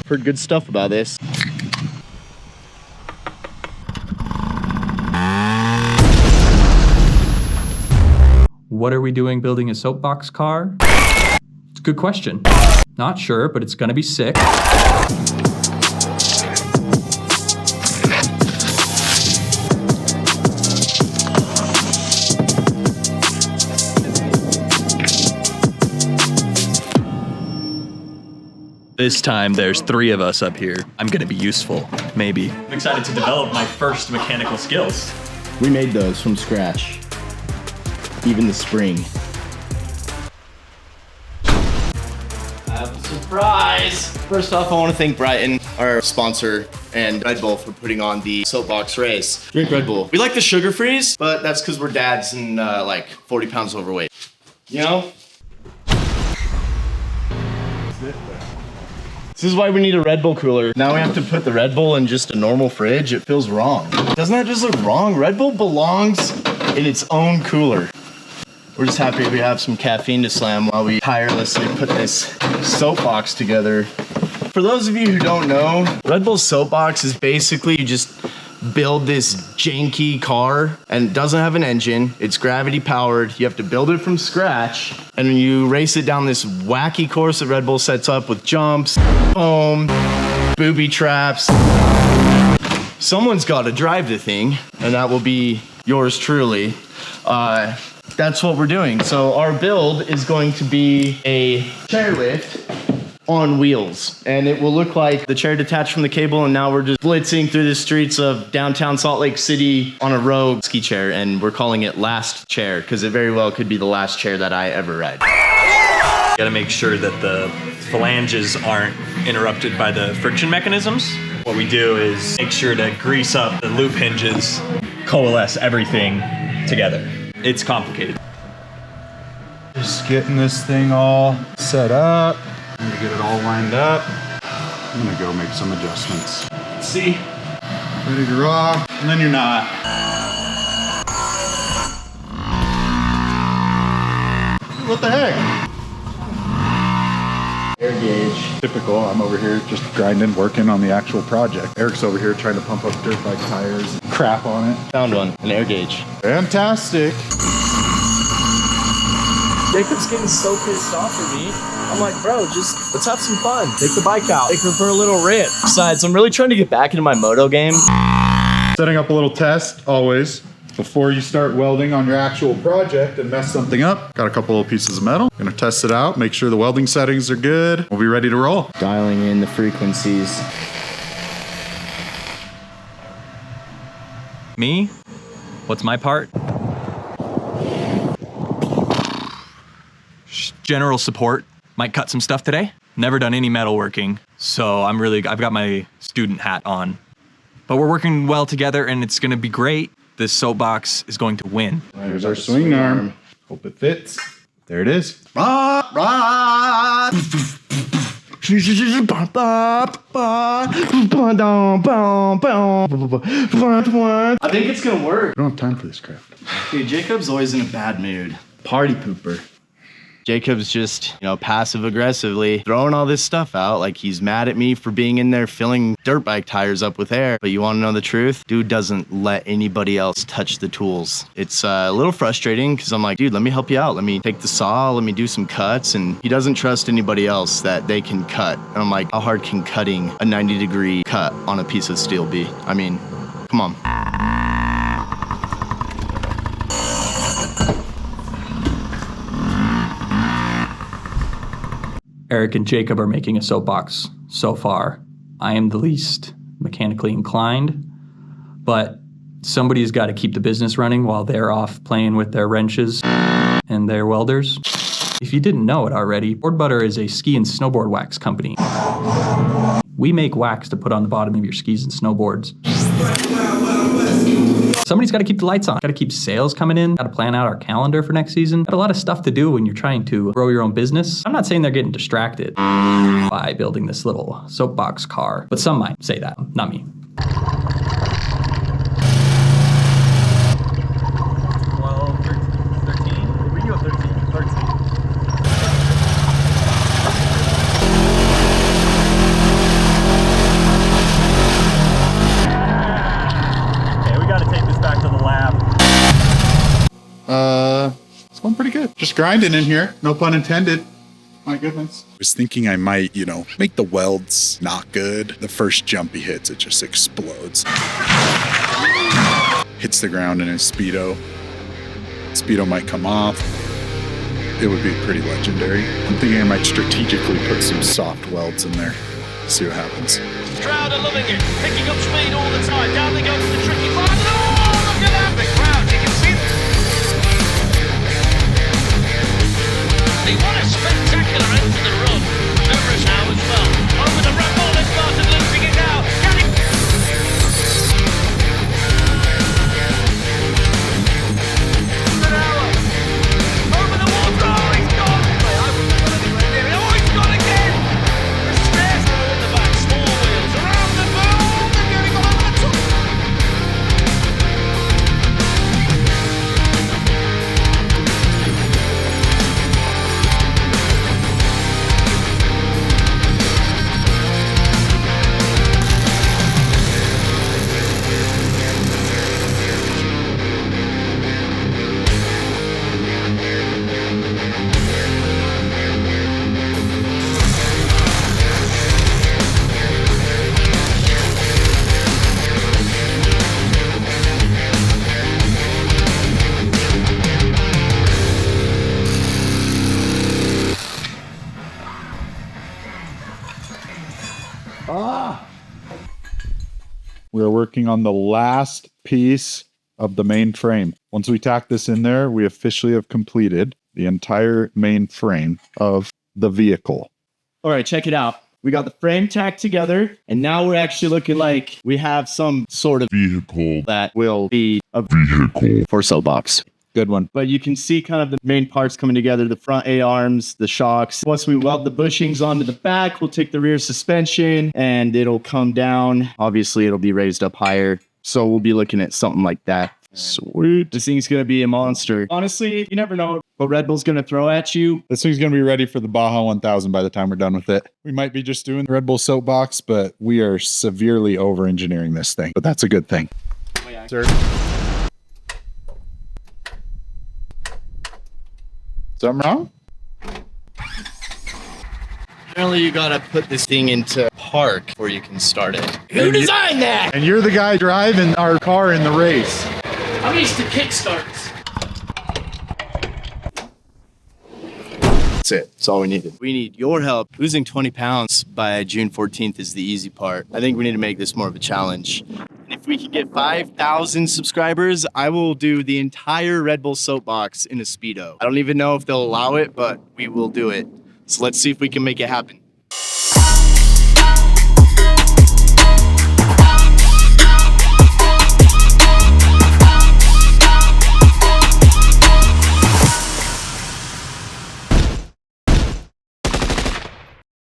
Heard good stuff about this. What are we doing building a soapbox car? It's a good question. Not sure, but it's gonna be sick. This time there's 3 of us up here. I'm gonna be useful, maybe. I'm excited to develop my first mechanical skills. We made those from scratch. Even the spring. I have a surprise! First off, I want to thank Brighton, our sponsor, and Red Bull for putting on the Soapbox Race. Drink Red Bull. We like the sugar freeze, but that's because we're dads and like 40 pounds overweight. You know? This is why we need a Red Bull cooler. Now we have to put the Red Bull in just a normal fridge. It feels wrong. Doesn't that just look wrong? Red Bull belongs in its own cooler. We're just happy we have some caffeine to slam while we tirelessly put this soapbox together. For those of you who don't know, Red Bull Soapbox is basically you just build this janky car and it doesn't have an engine. It's gravity powered. You have to build it from scratch and you race it down this wacky course that Red Bull sets up with jumps, foam, booby traps. Someone's got to drive the thing and that will be yours truly. That's what we're doing. So our build is going to be a chairlift on wheels. And it will look like the chair detached from the cable and now we're just blitzing through the streets of downtown Salt Lake City on a rogue ski chair and we're calling it Last Chair because it very well could be the last chair that I ever ride. You gotta make sure that the flanges aren't interrupted by the friction mechanisms. What we do is make sure to grease up the loop hinges, coalesce everything together. It's complicated. Just getting this thing all set up. I'm gonna get it all lined up. I'm gonna go make some adjustments. See? Ready to rock, and then you're not. What the heck? Air gauge. Typical, I'm over here just grinding, working on the actual project. Eric's over here trying to pump up dirt bike tires, crap on it. Found one, an air gauge. Fantastic. Jacob's getting so pissed off at me. I'm like, bro, just let's have some fun. Take the bike out. Take her for a little rip. Besides, I'm really trying to get back into my moto game. Setting up a little test, always, before you start welding on your actual project and mess something up. Got a couple little pieces of metal. Gonna test it out, make sure the welding settings are good. We'll be ready to roll. Dialing in the frequencies. Me? What's my part? General support. Might cut some stuff today. Never done any metalworking, so I've got my student hat on. But we're working well together and it's gonna be great. This soapbox is going to win. Here's our swing arm. Hope it fits. There it is. I think it's gonna work. We don't have time for this crap. Dude, Jacob's always in a bad mood. Party pooper. Jacob's just, you know, passive aggressively throwing all this stuff out like he's mad at me for being in there filling dirt bike tires up with air. But you want to know the truth? Dude doesn't let anybody else touch the tools. It's a little frustrating because I'm like, dude, let me help you out. Let me take the saw, let me do some cuts. And he doesn't trust anybody else that they can cut. And I'm like, how hard can cutting a 90-degree cut on a piece of steel be? I mean, come on. Erik and Jakob are making a soapbox so far. I am the least mechanically inclined, but somebody's got to keep the business running while they're off playing with their wrenches and their welders. If you didn't know it already, Board Butter is a ski and snowboard wax company. We make wax to put on the bottom of your skis and snowboards. Somebody's got to keep the lights on. Got to keep sales coming in. Got to plan out our calendar for next season. Got a lot of stuff to do when you're trying to grow your own business. I'm not saying they're getting distracted by building this little soapbox car, but some might say that, not me. 12, 13? We can go 13. grinding in here. No pun intended. My goodness. I was thinking I might, make the welds not good. The first jump he hits, it just explodes. Hits the ground in his Speedo. Speedo might come off. It would be pretty legendary. I'm thinking I might strategically put some soft welds in there. See what happens. Crowd are loving it, picking up speed all the time. Down they go to the tricky part. Oh, look at that! The crowd, you can see them. What a spectacular end to the run. Numerous now as well. Over the Red Bull, they've started losing it now. Can he... Over the water. Oh, he's gone. I wouldn't have gone anywhere near it. Oh, he's gone again. The stairs are in the back. Small wheels around the boom. They're getting all over the top. We are working on the last piece of the main frame. Once we tack this in there, we officially have completed the entire main frame of the vehicle. All right, check it out. We got the frame tacked together, and now we're actually looking like we have some sort of vehicle that will be a vehicle for Soapbox. Good one. But you can see kind of the main parts coming together, the front A-arms, the shocks. Once we weld the bushings onto the back, we'll take the rear suspension and it'll come down. Obviously, it'll be raised up higher. So we'll be looking at something like that. Sweet. This thing's going to be a monster. Honestly, you never know what Red Bull's going to throw at you. This thing's going to be ready for the Baja 1000 by the time we're done with it. We might be just doing the Red Bull Soapbox, but we are severely over-engineering this thing. But that's a good thing. Oh, yeah. Sir? Something wrong? Apparently, you got to put this thing into park before you can start it. Who designed that? And you're the guy driving our car in the race. I'm used to kickstarts. That's it. That's all we needed. We need your help. Losing 20 pounds by June 14th is the easy part. I think we need to make this more of a challenge. And if we can get 5,000 subscribers, I will do the entire Red Bull Soapbox in a Speedo. I don't even know if they'll allow it, but we will do it. So let's see if we can make it happen.